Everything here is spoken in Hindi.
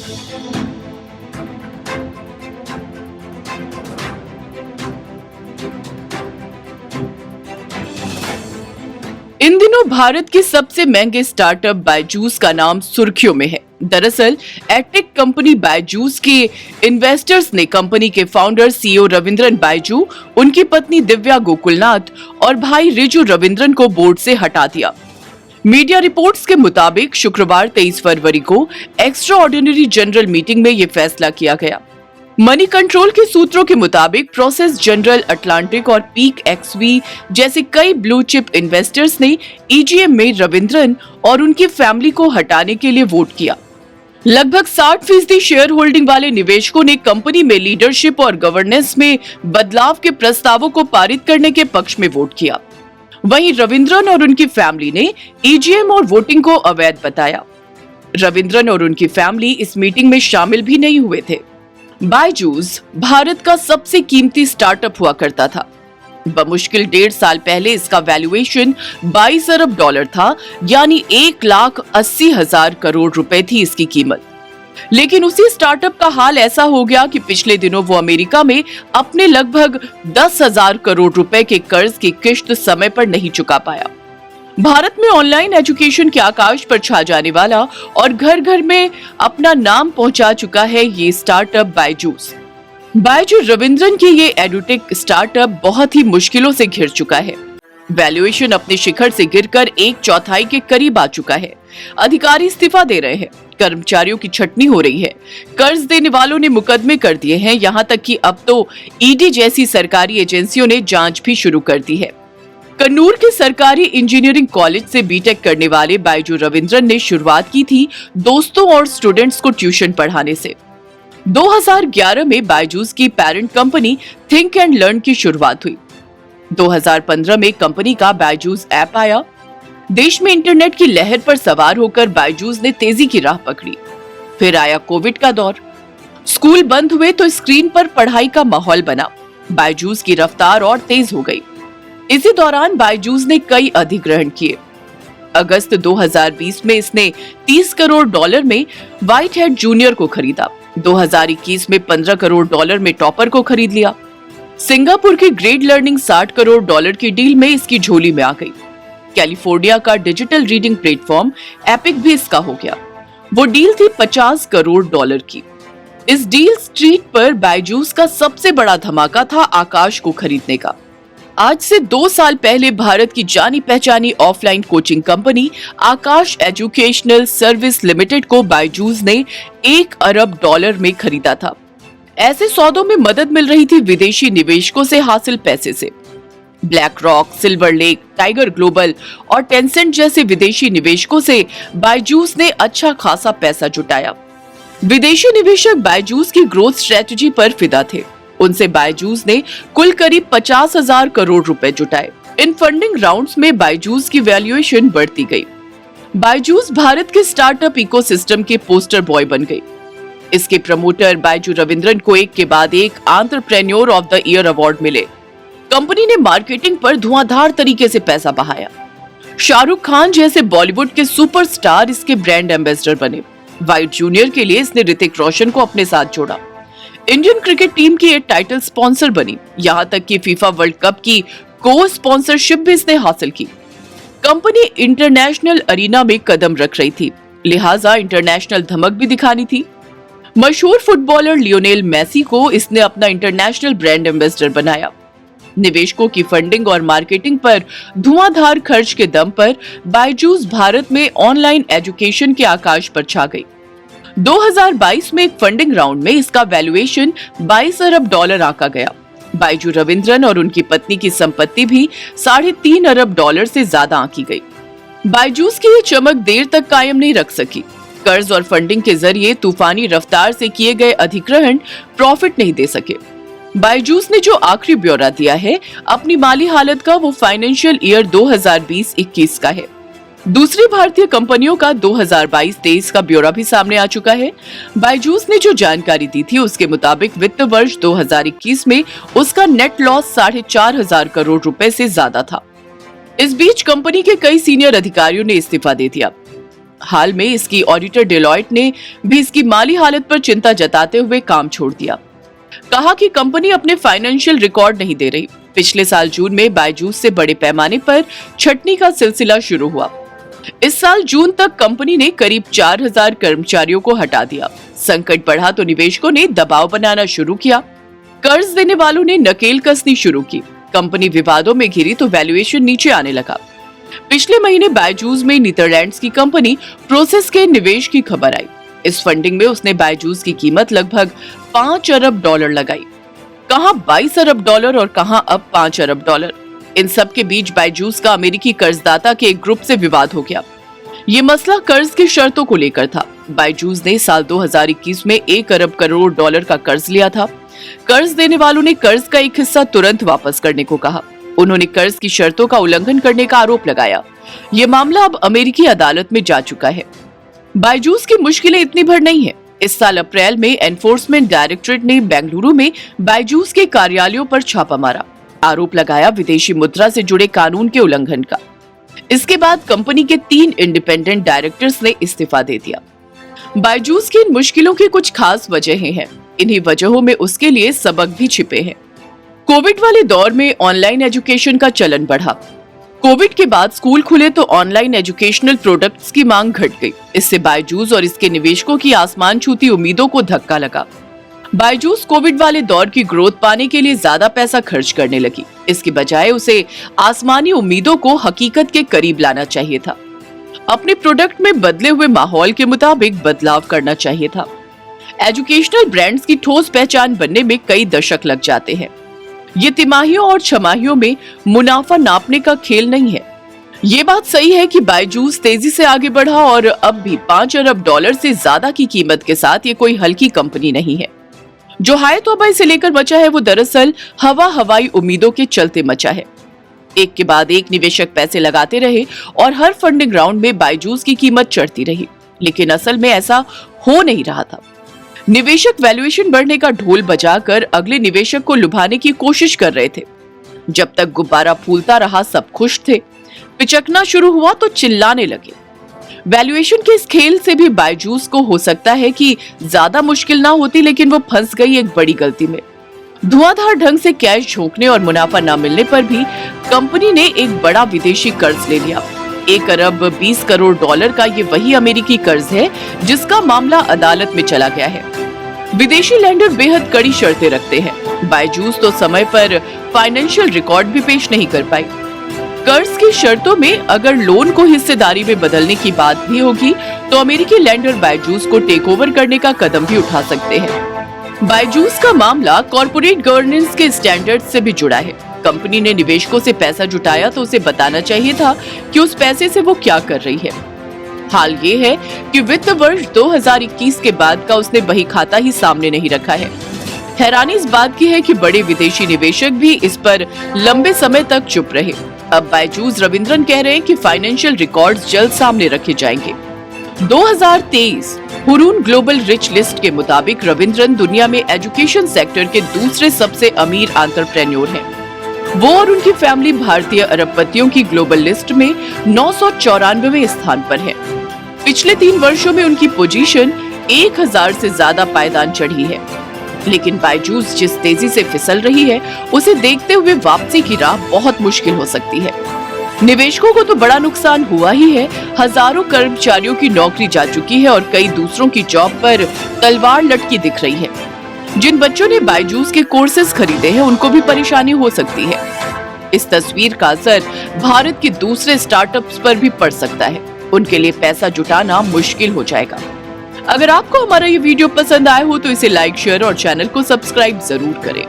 इन दिनों भारत के सबसे महंगे स्टार्टअप बायजूस का नाम सुर्खियों में है। दरअसल एडटेक कंपनी बायजूस के इन्वेस्टर्स ने कंपनी के फाउंडर सीईओ रविंद्रन बायजू, उनकी पत्नी दिव्या गोकुलनाथ और भाई रिजू रविंद्रन को बोर्ड से हटा दिया। मीडिया रिपोर्ट्स के मुताबिक शुक्रवार 23 फरवरी को एक्स्ट्रा ऑर्डिनरी जनरल मीटिंग में ये फैसला किया गया। मनी कंट्रोल के सूत्रों के मुताबिक प्रोसेस जनरल अटलांटिक और पीक एक्सवी जैसे कई ब्लू चिप इन्वेस्टर्स ने ईजीएम में रविंद्रन और उनकी फैमिली को हटाने के लिए वोट किया। लगभग 60% शेयर होल्डिंग वाले निवेशकों ने कंपनी में लीडरशिप और गवर्नेंस में बदलाव के प्रस्तावों को पारित करने के पक्ष में वोट किया। वहीं रविंद्रन और उनकी फैमिली ने ईजीएम और वोटिंग को अवैध बताया। रविंद्रन और उनकी फैमिली इस मीटिंग में शामिल भी नहीं हुए थे। बायजूस भारत का सबसे कीमती स्टार्टअप हुआ करता था। बमुश्किल 1.5 साल पहले इसका वैल्यूएशन 22 अरब डॉलर था, यानी 1,80,000 करोड़ रुपए थी इसकी कीमत। लेकिन उसी स्टार्टअप का हाल ऐसा हो गया कि पिछले दिनों वो अमेरिका में अपने लगभग 10,000 करोड़ रुपए के कर्ज की किश्त समय पर नहीं चुका पाया। भारत में ऑनलाइन एजुकेशन के आकाश पर छा जाने वाला और घर घर में अपना नाम पहुंचा चुका है ये स्टार्टअप बायजूस। बायजू रविंद्रन की ये एडुटेक स्टार्टअप बहुत ही मुश्किलों से घिर चुका है। वैल्यूएशन अपने शिखर से गिरकर 1/4 के करीब आ चुका है। अधिकारी इस्तीफा दे रहे हैं, कर्मचारियों की छटनी हो रही है, कर्ज देने वालों ने मुकदमे कर दिए हैं, यहाँ तक कि अब तो ईडी जैसी सरकारी एजेंसियों ने जांच भी शुरू कर दी है। कन्नूर के सरकारी इंजीनियरिंग कॉलेज से बीटेक करने वाले बायजू रविंद्रन ने शुरुआत की थी दोस्तों और स्टूडेंट्स को ट्यूशन पढ़ाने से। 2011 में बायजूस की parent company think and learn की शुरुआत हुई। 2015 में कंपनी का बायजूस ऐप आया। देश में इंटरनेट की लहर पर सवार होकर बायजूस ने तेजी की राह पकड़ी। फिर आया कोविड का दौर। स्कूल बंद हुए तो स्क्रीन पर पढ़ाई का माहौल बना। बायजूस की रफ्तार और तेज हो गई। इसी दौरान बायजूस ने कई अधिग्रहण किए। अगस्त 2020 में इसने 30 करोड़ डॉलर में व्हाइट हेड जूनियर को खरीदा। 2021 में 15 करोड़ डॉलर में टॉपर को खरीद लिया। सिंगापुर की ग्रेड लर्निंग 60 करोड़ डॉलर की डील में इसकी झोली में आ गई। कैलिफोर्निया का डिजिटल रीडिंग प्लेटफॉर्म एपिक भी इसका हो गया। वो डील थी 50 करोड़ डॉलर की। इस डील स्ट्रीट पर बायजूस का सबसे बड़ा धमाका था आकाश को खरीदने का। आज से 2 साल पहले भारत की जानी पहचानी ऑफलाइन कोचिंग कंपनी आकाश एजुकेशनल सर्विस लिमिटेड को बायजूस ने 1 अरब डॉलर में खरीदा था। ऐसे सौदों में मदद मिल रही थी विदेशी निवेशकों से हासिल पैसे से। Black rock, silver lake, tiger global और टेंसेंट जैसे विदेशी निवेशकों से बायजूस ने अच्छा खासा पैसा जुटाया। विदेशी निवेशक बायजूस की ग्रोथ स्ट्रेटजी पर फिदा थे। उनसे बायजूस ने कुल करीब 50,000 करोड़ रुपए जुटाए। इन फंडिंग राउंड्स में बायजूस की वैल्यूएशन बढ़ती गई। बायजूस भारत के स्टार्टअप इकोसिस्टम के पोस्टर बॉय बन गई। इसके प्रमोटर बायजू रविंद्रन को एक के बाद एक entrepreneur of the year award मिले। कंपनी ने मार्केटिंग पर धुआंधार तरीके से पैसा बहाया। शाहरुख खान जैसे बॉलीवुड के सुपरस्टार इसके ब्रांड एम्बेसडर बने। व्हाइट जूनियर के लिए इसने ऋतिक रोशन को अपने साथ जोड़ा। इंडियन क्रिकेट टीम की एक टाइटल स्पॉन्सर बनी। यहाँ तक कि फीफा वर्ल्ड कप की को स्पॉन्सरशिप भी इसने हासिल की। कंपनी इंटरनेशनल अरीना में कदम रख रही थी, लिहाजा इंटरनेशनल धमक भी दिखानी थी। मशहूर फुटबॉलर लियोनेल मेसी को इसने अपना इंटरनेशनल ब्रांड एम्बेसडर बनाया। निवेशकों की फंडिंग और मार्केटिंग पर धुआंधार खर्च के दम पर बायजूस भारत में ऑनलाइन एजुकेशन के आकाश पर छा गई। 2022 में एक फंडिंग राउंड में इसका वैल्यूएशन 22 अरब डॉलर आंका गया। बायजू रविंद्रन और उनकी पत्नी की संपत्ति भी 3.5 अरब डॉलर से ज्यादा आंकी गई। बायजूस की ये चमक देर तक कायम नहीं रख सकी। कर्ज और फंडिंग के जरिए तूफानी रफ्तार से किए गए अधिग्रहण प्रॉफिट नहीं दे सके। बायजूस ने जो आखिरी ब्यौरा दिया है अपनी माली हालत का, वो फाइनेंशियल ईयर 2020-21 का है। दूसरी भारतीय कंपनियों का 2022-23 का ब्यौरा भी सामने आ चुका है। बायजूस ने जो जानकारी दी थी उसके मुताबिक वित्त वर्ष 2021 में उसका नेट लॉस 4,500 करोड़ रुपए से ज्यादा था। इस बीच कंपनी के कई सीनियर अधिकारियों ने इस्तीफा दे दिया। हाल में इसकी ऑडिटर डेलॉयट ने भी इसकी माली हालत पर चिंता जताते हुए काम छोड़ दिया। कहा कि कंपनी अपने फाइनेंशियल रिकॉर्ड नहीं दे रही। पिछले साल जून में बायजूस से बड़े पैमाने पर छटनी का सिलसिला शुरू हुआ। इस साल जून तक कंपनी ने करीब 4000 कर्मचारियों को हटा दिया। संकट बढ़ा तो निवेशकों ने दबाव बनाना शुरू किया। कर्ज देने वालों ने नकेल कसनी शुरू की। कंपनी विवादों में घिरी तो वैल्यूएशन नीचे आने लगा। पिछले महीने बायजूस में नीदरलैंड्स की कंपनी प्रोसेस के निवेश की खबर आई। इस फंडिंग में उसने बायजूस की कीमत लगभग 5 अरब डॉलर लगाई। कहां 22 अरब डॉलर और कहां अब 5 अरब डॉलर। इन सब के बीच बायजूस का अमेरिकी कर्जदाता के एक ग्रुप से विवाद हो गया। ये मसला कर्ज की शर्तों को लेकर था। बायजूस ने साल 2021 में 1 अरब करोड़ डॉलर का कर्ज लिया था। कर्ज देने वालों ने कर्ज का एक हिस्सा तुरंत वापस करने को कहा। उन्होंने कर्ज की शर्तों का उल्लंघन करने का आरोप लगाया। ये मामला अब अमेरिकी अदालत में जा चुका है। बायजूस की मुश्किलें इतनी भर नहीं है। इस साल अप्रैल में एनफोर्समेंट डायरेक्टरेट ने बेंगलुरु में बायजूस के कार्यालयों पर छापा मारा। आरोप लगाया विदेशी मुद्रा से जुड़े कानून के उल्लंघन का। इसके बाद कंपनी के 3 इंडिपेंडेंट डायरेक्टर्स ने इस्तीफा दे दिया। बायजूस की इन मुश्किलों की कुछ खास वजहें हैं। इन्हीं वजहों में उसके लिए सबक भी छिपे हैं। कोविड वाले दौर में ऑनलाइन एजुकेशन का चलन बढ़ा। कोविड के बाद स्कूल खुले तो ऑनलाइन एजुकेशनल प्रोडक्ट्स की मांग घट गई। इससे बायजूस और इसके निवेशकों की आसमान छूती उम्मीदों को धक्का लगा। बायजूस कोविड वाले दौर की ग्रोथ पाने के लिए ज्यादा पैसा खर्च करने लगी। इसके बजाय उसे आसमानी उम्मीदों को हकीकत के करीब लाना चाहिए था। अपने प्रोडक्ट में बदले हुए माहौल के मुताबिक बदलाव करना चाहिए था। एजुकेशनल ब्रांड्स की ठोस पहचान बनने में कई दशक लग जाते हैं। ये तिमाहियों और छमाहियों में मुनाफा नापने का खेल नहीं है। ये बात सही है कि बायजूस तेजी से आगे बढ़ा और अब भी 5 अरब डॉलर से ज्यादा की कीमत के साथ ये कोई हल्की कंपनी नहीं है। जो हाय तौबा इसे लेकर मचा है वो दरअसल हवाई उम्मीदों के चलते मचा है। एक के बाद एक निवेशक पैसे लगाते रहे और हर फंडिंग राउंड में बायजूस की कीमत चढ़ती रही, लेकिन असल में ऐसा हो नहीं रहा था। निवेशक वैल्यूएशन बढ़ने का ढोल बजाकर अगले निवेशक को लुभाने की कोशिश कर रहे थे। जब तक गुब्बारा फूलता रहा सब खुश थे। पिचकना शुरू हुआ तो चिल्लाने लगे। वैल्यूएशन के इस खेल से भी बायजूस को हो सकता है कि ज्यादा मुश्किल ना होती, लेकिन वो फंस गई एक बड़ी गलती में। धुआंधार ढंग से कैश झोंकने और मुनाफा न मिलने पर भी कंपनी ने एक बड़ा विदेशी कर्ज ले लिया। 1 अरब 20 करोड़ डॉलर का ये वही अमेरिकी कर्ज है जिसका मामला अदालत में चला गया है। विदेशी लैंडर बेहद कड़ी शर्तें रखते हैं। बायजूस तो समय पर फाइनेंशियल रिकॉर्ड भी पेश नहीं कर पाई। कर्ज की शर्तों में अगर लोन को हिस्सेदारी में बदलने की बात भी होगी तो अमेरिकी लैंडर बायजूस को टेक ओवर करने का कदम भी उठा सकते हैं। बायजूस का मामला कॉर्पोरेट गवर्नेंस के स्टैंडर्ड से भी जुड़ा है। कंपनी ने निवेशकों से पैसा जुटाया तो उसे बताना चाहिए था कि उस पैसे से वो क्या कर रही है। हाल ये है कि वित्त वर्ष 2021 के बाद का उसने बही खाता ही सामने नहीं रखा है। हैरानी इस बात की है कि बड़े विदेशी निवेशक भी इस पर लंबे समय तक चुप रहे। अब बायजूस रविंद्रन कह रहे हैं कि फाइनेंशियल रिकॉर्ड्स जल्द सामने रखे जाएंगे। 2023 हुरून ग्लोबल रिच लिस्ट के मुताबिक रविंद्रन दुनिया में एजुकेशन सेक्टर के दूसरे सबसे अमीर एंटरप्रेन्योर हैं। वो और उनकी फैमिली भारतीय अरबपतियों की ग्लोबल लिस्ट में 994वें स्थान पर है। पिछले 3 वर्षों में उनकी पोजीशन 1000 से ज्यादा पायदान चढ़ी है। लेकिन बायजूस जिस तेजी से फिसल रही है उसे देखते हुए वापसी की राह बहुत मुश्किल हो सकती है। निवेशकों को तो बड़ा नुकसान हुआ ही है। हजारों कर्मचारियों की नौकरी जा चुकी है और कई दूसरों की जॉब पर तलवार लटकी दिख रही है। जिन बच्चों ने बायजूस के कोर्सेज खरीदे हैं उनको भी परेशानी हो सकती है। इस तस्वीर का असर भारत के दूसरे स्टार्टअप्स पर भी पड़ सकता है। उनके लिए पैसा जुटाना मुश्किल हो जाएगा। अगर आपको हमारा ये वीडियो पसंद आया हो तो इसे लाइक, शेयर और चैनल को सब्सक्राइब जरूर करें।